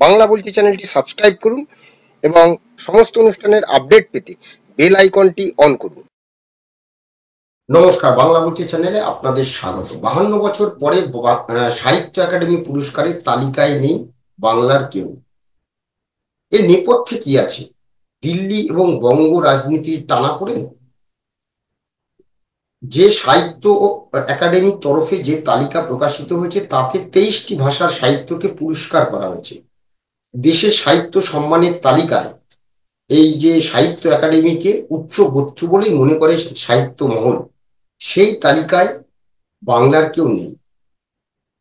বাংলা বলছি চ্যানেলটি সাবস্ক্রাইব করুন এবং সমস্ত অনুষ্ঠানের আপডেট পেতে বেল আইকনটি অন করুন। নমস্কার, বাংলা বলছি চ্যানেলে আপনাদের স্বাগত। 52 বছর পরে সাহিত্য একাডেমি পুরস্কারের তালিকায় নেই বাংলার কেউ। এর নেপথ্যে কি আছে? দিল্লি এবং বঙ্গ রাজনীতির টানাপোড়েন? যে সাহিত্য একাডেমির তরফে যে তালিকা প্রকাশিত হয়েছে তাতে 23টি ভাষার সাহিত্যকে পুরস্কার করা হয়েছে। দেশের সাহিত্য সম্মানের তালিকায় এই যে সাহিত্য একাডেমিকে উচ্চ গোত্র বলেই মনে করে সাহিত্য মহল, সেই তালিকায় বাংলার কেউ নেই।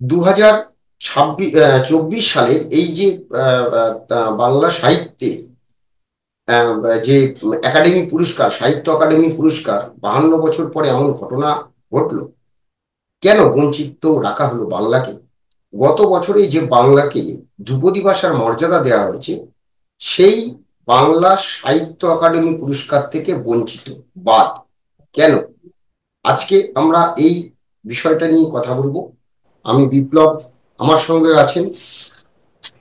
2024 সালের এই যে বাংলা সাহিত্যে যে একাডেমি পুরস্কার, সাহিত্য একাডেমি পুরস্কার, 52 বছর পরে এমন ঘটনা ঘটলো। কেন বঞ্চিত রাখা হলো বাংলাকে? গত বছরে যে বাংলাকে ধ্রুপদী ভাষার মর্যাদা দেওয়া হয়েছে, সেই বাংলা সাহিত্য একাডেমি পুরস্কার থেকে বঞ্চিত বাদ কেন? আজকে আমরা এই বিষয়টা নিয়ে কথা বলবো। আমি বিপ্লব, আমার সঙ্গে আছেন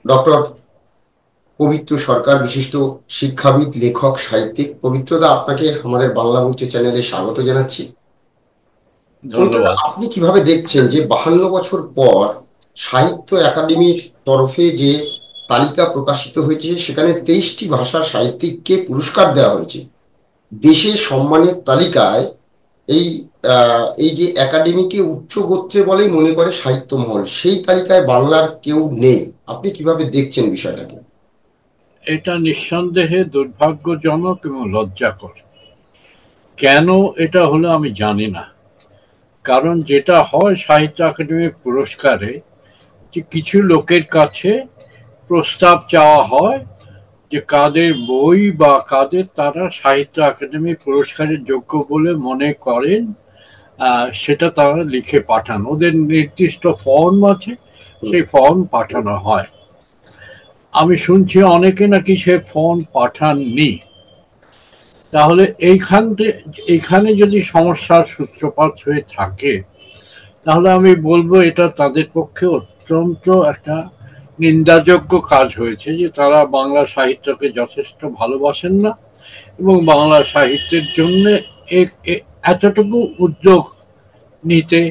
ডক্টর পবিত্র সরকার, বিশিষ্ট শিক্ষাবিদ, লেখক, সাহিত্যিক। পবিত্রদা, আপনাকে আমাদের বাংলা বলছি চ্যানেলে স্বাগত জানাচ্ছি। ধন্যবাদ। আপনি কিভাবে দেখছেন যে 52 বছর পর সাহিত্য একাডেমির তরফে যে তালিকা প্রকাশিত হয়েছে, সেখানে 23টি ভাষার সাহিত্যিককে পুরস্কার দেওয়া হয়েছে। দেশের সম্মানের তালিকায় এই যে একাডেমিকে উচ্চ গোত্রে বলেই মনে করে সাহিত্য মহল, সেই তালিকায় বাংলার কেউ নেই। আপনি কিভাবে দেখছেন বিষয়টাকে? এটা নিঃসন্দেহে দুর্ভাগ্যজনক এবং লজ্জাকর। কেন এটা হলো আমি জানি না। কারণ যেটা হয় সাহিত্য একাডেমি পুরস্কারে, যে কিছু লোকের কাছে প্রস্তাব চাওয়া হয় যে কাদের বই বা কাদের তারা সাহিত্য একাডেমি পুরস্কারের যোগ্য বলে মনে করেন, সেটা তারা লিখে পাঠান। ওদের নির্দিষ্ট ফর্ম আছে, সেই ফর্ম পাঠানো হয়। আমি শুনছি অনেকে নাকি সে ফর্ম পাঠাননি। তাহলে এইখানে যদি সমস্যার সূত্রপাত হয়ে থাকে, তাহলে আমি বলবো এটা তাদের পক্ষে অত্যন্ত একটা নিন্দাযোগ্য কাজ হয়েছে, যে তারা বাংলা সাহিত্যকে যথেষ্ট ভালোবাসেন না এবং বাংলা সাহিত্যের জন্য এতটুকু উদ্যোগ নিতে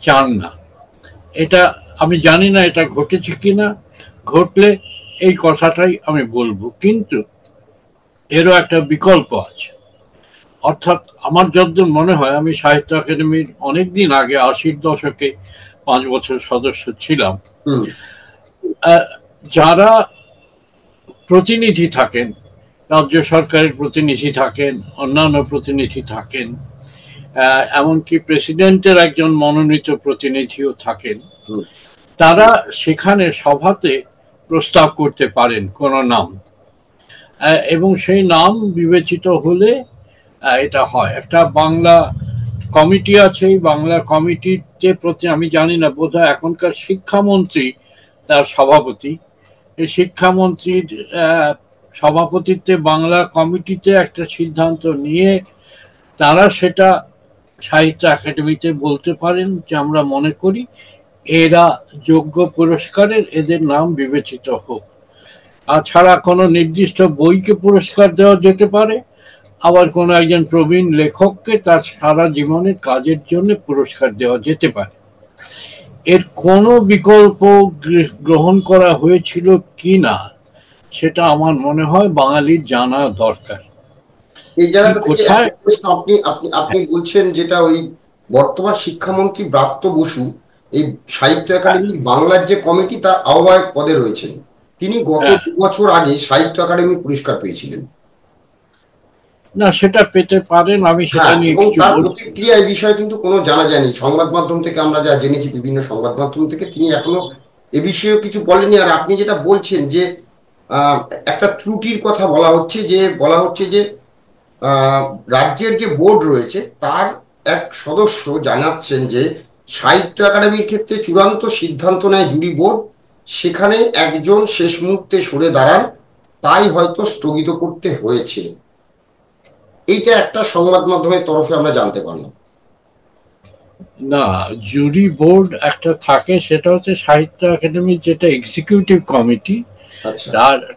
চান না। এটা আমি জানি না এটা ঘটেছে কিনা, ঘটলে এই কথাটাই আমি বলবো। কিন্তু এরও একটা বিকল্প আছে। অর্থাৎ আমার যতদূর মনে হয়, আমি সাহিত্য একাডেমির অনেকদিন আগে 80-র দশকে 5 বছর সদস্য ছিলাম। যারা প্রতিনিধি থাকেন, রাজ্য সরকারের প্রতিনিধি থাকেন, অন্যান্য প্রতিনিধি থাকেন, এমনকি প্রেসিডেন্টের একজন মনোনীত প্রতিনিধিও থাকেন, তারা সেখানে সভাতে প্রস্তাব করতে পারেন কোনো নাম, এবং সেই নাম বিবেচিত হলে এটা হয়। একটা বাংলা কমিটি আছে, এই বাংলা কমিটিতে আমি জানি না, বোধহয় এখনকার শিক্ষামন্ত্রী তার সভাপতি। এই শিক্ষামন্ত্রীর সভাপতিত্বে বাংলা কমিটিতে একটা সিদ্ধান্ত নিয়ে তারা সেটা সাহিত্য একাডেমিতে বলতে পারেন যে আমরা মনে করি এরা যোগ্য পুরস্কারের, এদের নাম বিবেচিত হোক। ছাড়া কোনো নির্দিষ্ট বইকে পুরস্কার দেওয়া যেতে পারে, আবার কোনো একজন প্রবীণ লেখককে তার সারা জীবনের কাজের জন্য পুরস্কার দেওয়া যেতে পারে। এর কোনো বিকল্প গ্রহণ করা হয়েছিল কি না, সেটা আমার মনে হয় বাঙালির জানা দরকার। এই জায়গাটা থেকে আপনি বলছেন যেটা ওই বর্তমান শিক্ষামন্ত্রী ব্রাত্য বসু এই সাহিত্য একাডেমি বাংলার যে কমিটি, তার আহ্বায়ক পদে রয়েছেন। তিনি গত 2 বছর আগে সাহিত্য একাডেমি পুরস্কার পেয়েছিলেন। না, সেটা পেতে পারেন, আমি সেটা নিয়ে কিছু তার প্রতিক্রিয়া এই বিষয়ে কিন্তু কোনো জানা যায়নি। সংবাদ মাধ্যম থেকে আমরা যা জেনেছি, বিভিন্ন সংবাদ মাধ্যম থেকে, তিনি এখনো এ বিষয়ে কিছু বলেনি। আর আপনি যেটা বলছেন যে একটা ত্রুটির কথা বলা হচ্ছে যে রাজ্যের যে বোর্ড রয়েছে তার এক সদস্য জানাচ্ছেন যে সাহিত্য একাডেমির ক্ষেত্রে চূড়ান্ত সিদ্ধান্ত নেয় জুরি বোর্ড, সেখানে একজন শেষ মুহূর্তে সরে দাঁড়ান, তাই হয়তো স্থগিত করতে হয়েছে। এইটা একটা সংবাদ মাধ্যমের তরফে আমরা জানতে পারলাম। না, জুরি বোর্ড একটা থাকে, সেটা হচ্ছে সাহিত্য একাডেমির যেটা এক্সিকিউটিভ কমিটি, আচ্ছা।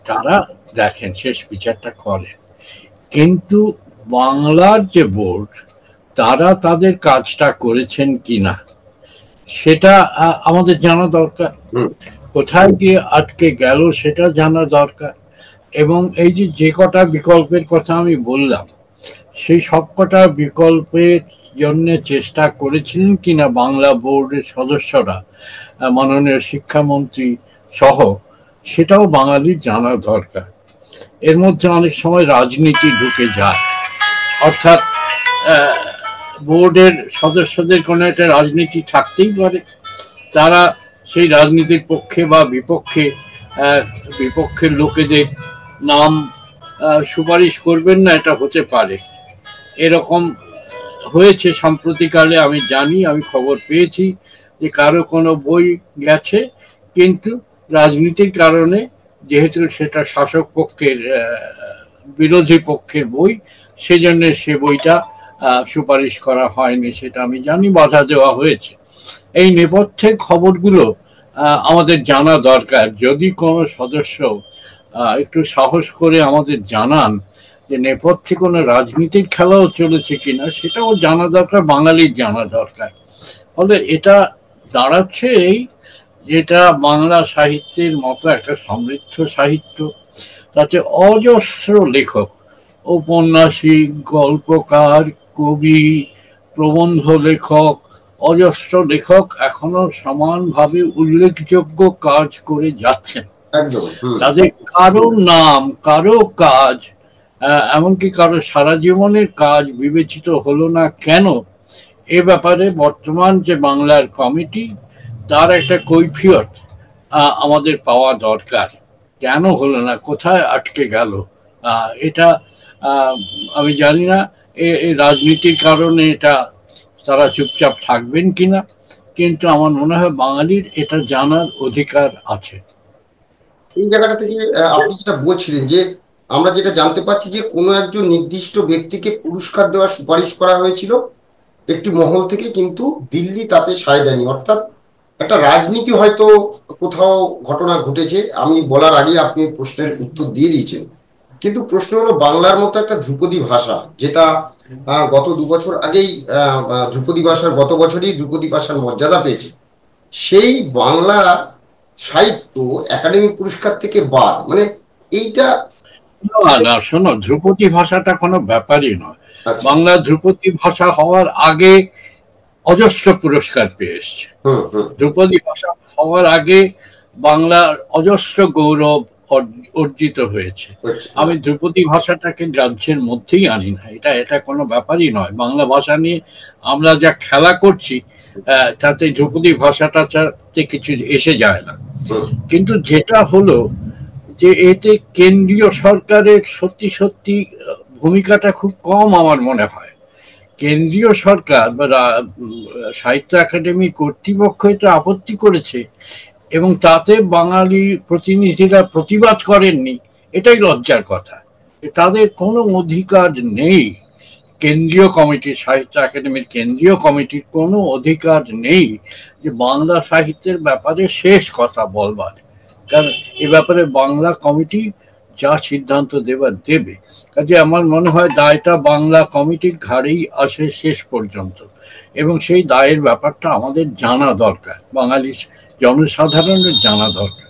তারা দেখেন, শেষ বিচারটা করেন। কিন্তু বাংলার যে বোর্ড, তারা তাদের কাজটা করেছেন কিনা সেটা আমাদের জানা দরকার। কোথায় গিয়ে আটকে গেল সেটা জানা দরকার। এবং এই যে কটা বিকল্পের কথা আমি বললাম, সেই সবকটা বিকল্পের জন্য চেষ্টা করেছিলেন কিনা বাংলা বোর্ডের সদস্যরা, মাননীয় শিক্ষামন্ত্রী সহ, সেটাও বাঙালির জানা দরকার। এর মধ্যে অনেক সময় রাজনীতি ঢুকে যায়, অর্থাৎ বোর্ডের সদস্যদের কোনো একটা রাজনীতি থাকতেই পারে, তারা সেই রাজনীতির পক্ষে বা বিপক্ষের লোকেদের নাম সুপারিশ করবেন না, এটা হতে পারে। এরকম হয়েছে সম্প্রতিকালে, আমি জানি, আমি খবর পেয়েছি যে কারো কোনো বই গেছে, কিন্তু রাজনীতির কারণে, যেহেতু সেটা শাসক পক্ষের বিরোধী পক্ষের বই, সেজন্য সে বইটা সুপারিশ করা হয়নি, সেটা আমি জানি, বাধা দেওয়া হয়েছে। এই নেপথ্যের খবরগুলো আমাদের জানা দরকার। যদি কোনো সদস্য একটু সাহস করে আমাদের জানান যে নেপথ্যে কোনো রাজনীতির খেলাও চলেছে কিনা, সেটাও জানা দরকার, বাঙালির জানা দরকার। ফলে এটা দাঁড়াচ্ছে এই, যেটা বাংলা সাহিত্যের মতো একটা সমৃদ্ধ সাহিত্য, তাতে অজস্র লেখক, ঔপন্যাসিক, গল্পকার, কবি, প্রবন্ধ লেখক, অজস্র লেখক এখনো সমানভাবে উল্লেখযোগ্য কাজ করে যাচ্ছেন। তাদের কারো নাম, কারো কাজ, এমনকি কারো সারা জীবনের কাজ বিবেচিত হলো না কেন, এ ব্যাপারে বর্তমান যে বাংলার কমিটি, তার একটা কৈফিয়ত আমাদের পাওয়া দরকার। কেন হলো না, কোথায় আটকে গেল? এটা আমি জানি না এই রাজনীতির কারণে এটা তারা চুপচাপ থাকবেন কিনা, কিন্তু আমার মনে হয় বাঙালির এটা জানার অধিকার আছে। এই জায়গাটা থেকে আপনি যেটা বলছিলেন, যে আমরা যেটা জানতে পারছি যে কোনো একজন নির্দিষ্ট ব্যক্তিকে পুরস্কার দেওয়ার সুপারিশ করা হয়েছিল একটি মহল থেকে, কিন্তু দিল্লি তাতে সায় দেয়নি। অর্থাৎ একটা রাজনীতি হয়তো কোথাও ঘটনা ঘটেছে। আমি বলার আগে আপনি প্রশ্নের উত্তর দিয়ে দিয়েছেন, কিন্তু প্রশ্ন হলো বাংলার মতো একটা ধ্রুপদী ভাষা, যেটা গত 2 বছর আগেই ধ্রুপদী ভাষার, গত বছরই ধ্রুপদী ভাষার মর্যাদা পেয়েছে, সেই বাংলা সাহিত্য একাডেমি পুরস্কার থেকে বাদ, মানে এইটা। না, শোনো, ধ্রুপদী ভাষাটা কোনো ব্যাপারই নয়। বাংলা ধ্রুপদী ভাষা হওয়ার আগে অজস্র পুরস্কার পেয়ে এসছে। ধ্রুপদী ভাষা হওয়ার আগে বাংলার অজস্র গৌরব অর্জিত হয়েছে। আমি ধ্রুপদী ভাষাটাকে গ্রাহ্যের মধ্যেই আনি না, এটা কোনো ব্যাপারই নয়। বাংলা ভাষা নিয়ে আমরা যা খেলা করছি, তাতে ধ্রুপদী ভাষাটাতে কিছু এসে যায় না। কিন্তু যেটা হলো যে এতে কেন্দ্রীয় সরকারের সত্যি সত্যি ভূমিকাটা খুব কম আমার মনে হয়। কেন্দ্রীয় সরকার বা সাহিত্য একাডেমি কর্তৃপক্ষ এটা আপত্তি করেছে এবং তাতে বাঙালি প্রতিনিধিরা প্রতিবাদ করেননি, এটাই লজ্জার কথা। তাদের কোনো অধিকার নেই, কেন্দ্রীয় কমিটি, সাহিত্য একাডেমির কেন্দ্রীয় কমিটির কোনো অধিকার নেই যে বাংলা সাহিত্যের ব্যাপারে শেষ কথা বলবার। কারণ এ ব্যাপারে বাংলা কমিটি যা সিদ্ধান্ত দেবার দেবে। কাজে আমার মনে হয় দায়টা বাংলা কমিটির ঘাড়েই আসে শেষ পর্যন্ত, এবং সেই দায়ের ব্যাপারটা আমাদের জানা দরকার, বাঙালি জনসাধারণের জানা দরকার।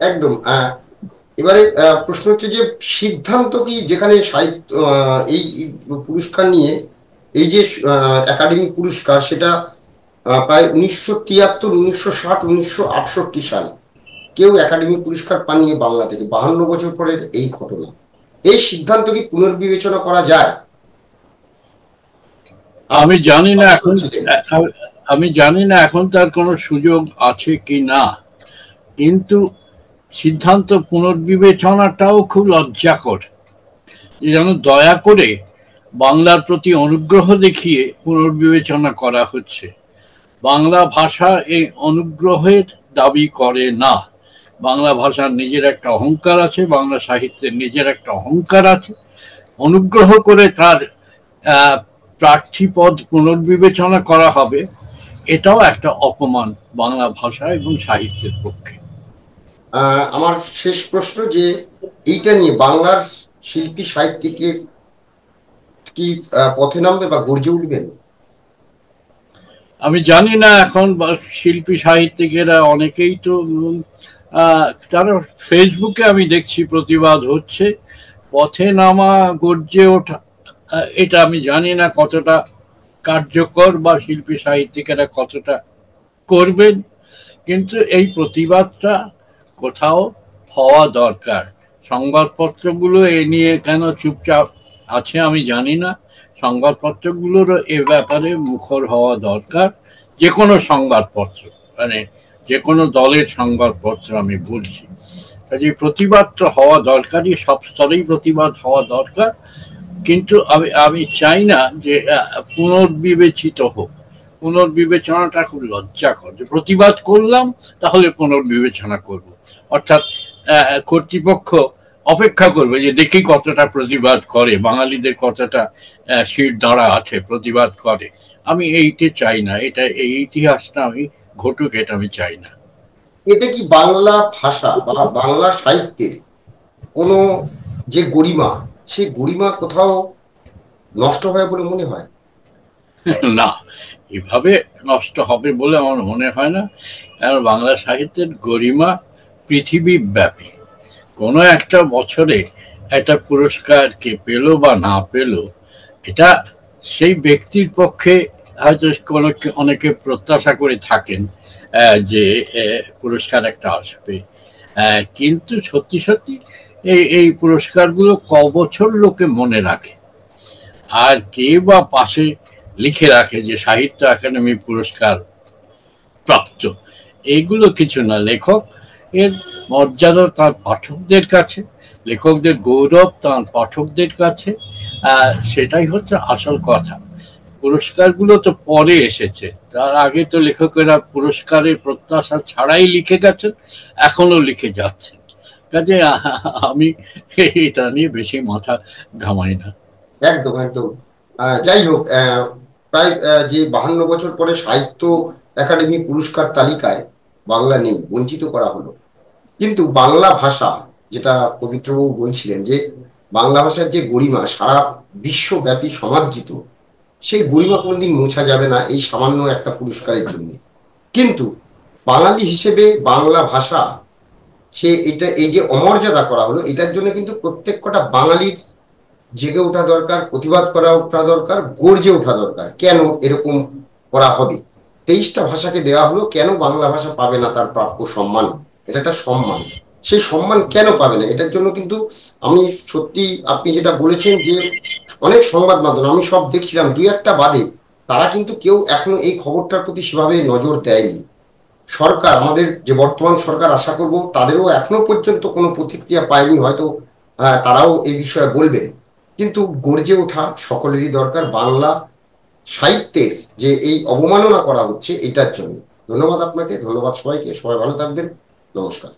একদম। এবারে প্রশ্ন হচ্ছে যে সিদ্ধান্ত কি, যেখানে সাহিত্য এই পুরস্কার নিয়ে, এই যে একাডেমি পুরস্কার, সেটা প্রায় 1973, 1960, 1968 সালে কেউ একাডেমি পুরস্কার পাননি বাংলা থেকে। 52 বছর পরের এই ঘটনা, এই সিদ্ধান্ত কি পুনর্বিবেচনা করা যায়? আমি জানি না এখন তার কোনো সুযোগ আছে কি না, কিন্তু সিদ্ধান্ত পুনর্বিবেচনাটাও খুব লজ্জাকর। যেন দয়া করে বাংলার প্রতি অনুগ্রহ দেখিয়ে পুনর্বিবেচনা করা হচ্ছে। বাংলা ভাষা এই অনুগ্রহের দাবি করে না। বাংলা ভাষার নিজের একটা অহংকার আছে, বাংলা সাহিত্যের নিজের একটা অহংকার আছে। অনুগ্রহ করে তার প্রার্থীপদ পুনর্বিবেচনা করা হবে, এটাও একটা অপমান বাংলা ভাষা এবং সাহিত্যের পক্ষে। আমার শেষ প্রশ্ন যে এইটা নিয়ে বাংলার শিল্পী সাহিত্যিকের কি পথে নামবে বা গর্জে উঠবেন? আমি জানি না, এখন শিল্পী সাহিত্যিকেরা অনেকেই তো তারা ফেসবুকে আমি দেখছি প্রতিবাদ হচ্ছে, পথে নামা গর্জে ওঠা, এটা আমি জানি না কতটা কার্যকর বা শিল্পী সাহিত্যিকেরা কতটা করবেন, কিন্তু এই প্রতিবাদটা কোথাও হওয়া দরকার। সংবাদপত্রগুলো এ নিয়ে কেন চুপচাপ আছে আমি জানি না। সংবাদপত্রগুলোরও এ ব্যাপারে মুখর হওয়া দরকার, যে কোনো সংবাদপত্র, মানে যে কোনো দলের সংবাদপত্র আমি বলছি। কাজে প্রতিবাদটা হওয়া দরকারই, সব স্তরেই প্রতিবাদ হওয়া দরকার, কিন্তু আমি আমি চাই না যে পুনর্বিবেচিত হোক। পুনর্বিবেচনাটা খুব লজ্জাকর, যে প্রতিবাদ করলাম তাহলে পুনর্বিবেচনা করব, অর্থাৎ কর্তৃপক্ষ অপেক্ষা করবে যে দেখি কতটা প্রতিবাদ করে, বাঙালিদের কতটা শির দাঁড়া আছে, প্রতিবাদ করে। আমি এইটা চাই না, এটা এই ইতিহাসটা আমি ঘটুক, এটা আমি চাই না। এটা কি বাংলা ভাষা বা বাংলা সাহিত্যের কোনো যে গরিমা, সেই গরিমা কোথাও নষ্ট হয় বলে মনে হয়? না, এভাবে নষ্ট হবে বলে আমার মনে হয় না। কারণ বাংলা সাহিত্যের গরিমা পৃথিবীব্যাপী। কোনো একটা বছরে একটা পুরস্কার কে পেল বা না পেল, এটা সেই ব্যক্তির পক্ষে হয়তো কোনো অনেকে প্রত্যাশা করে থাকেন যে পুরস্কার একটা আসবে, কিন্তু সত্যি সত্যি এই পুরস্কারগুলো ক বছর লোকে মনে রাখে, আর কে বা পাশে লিখে রাখে যে সাহিত্য একাডেমি পুরস্কার প্রাপ্ত। এইগুলো কিছু না, লেখক এর মর্যাদা তার পাঠকদের কাছে, লেখকদের গৌরব তার পাঠকদের কাছে, সেটাই হচ্ছে আসল কথা। পুরস্কারগুলো তো পরে এসেছে, তার আগে তো লেখকেরা পুরস্কারের প্রত্যাশা ছাড়াই লিখে গেছেন, এখনো লিখে যাচ্ছেন। কাজে আমি এটা নিয়ে বেশি মাথা ঘামাই না। একদম একদম। যাই হোক, প্রায় যে 52 বছর পরে সাহিত্য একাডেমি পুরস্কার তালিকায় বাংলা নেই, বঞ্চিত করা হলো। কিন্তু বাংলা ভাষা, যেটা পবিত্রবাবু বলছিলেন যে বাংলা ভাষার যে গরিমা সারা বিশ্বব্যাপী সমাদৃত, সেই গরিমা কোনোদিন মোছা যাবে না এই সামান্য একটা পুরস্কারের জন্য। কিন্তু বাঙালি হিসেবে বাংলা ভাষা, সে এটা এই যে অমর্যাদা করা হলো, এটার জন্য কিন্তু প্রত্যেক কটা বাঙালির জেগে ওঠা দরকার, প্রতিবাদ করা ওঠা দরকার, গর্জে ওঠা দরকার। কেন এরকম করা হবে? 23টা ভাষাকে দেওয়া হলো, কেন বাংলা ভাষা পাবে না তার প্রাপ্য সম্মান? এটা একটা সম্মান, সেই সম্মান কেন পাবে না? এটার জন্য কিন্তু আমি সত্যি, আপনি যেটা বলেছেন যে অনেক সংবাদ মাধ্যম আমি সব দেখছিলাম, দুই একটা বাদে তারা কিন্তু কেউ এখনো এই খবরটার প্রতি সেভাবে নজর দেয়নি। সরকার, আমাদের যে বর্তমান সরকার, আশা করব তাদেরও এখনো পর্যন্ত কোনো প্রতিক্রিয়া পায়নি, হয়তো তারাও এই বিষয়ে বলবেন। কিন্তু গর্জে ওঠা সকলেরই দরকার বাংলা সাহিত্যের যে এই অবমাননা করা হচ্ছে এটার জন্য। ধন্যবাদ আপনাকে, ধন্যবাদ সবাইকে, সবাই ভালো থাকবেন, নমস্কার।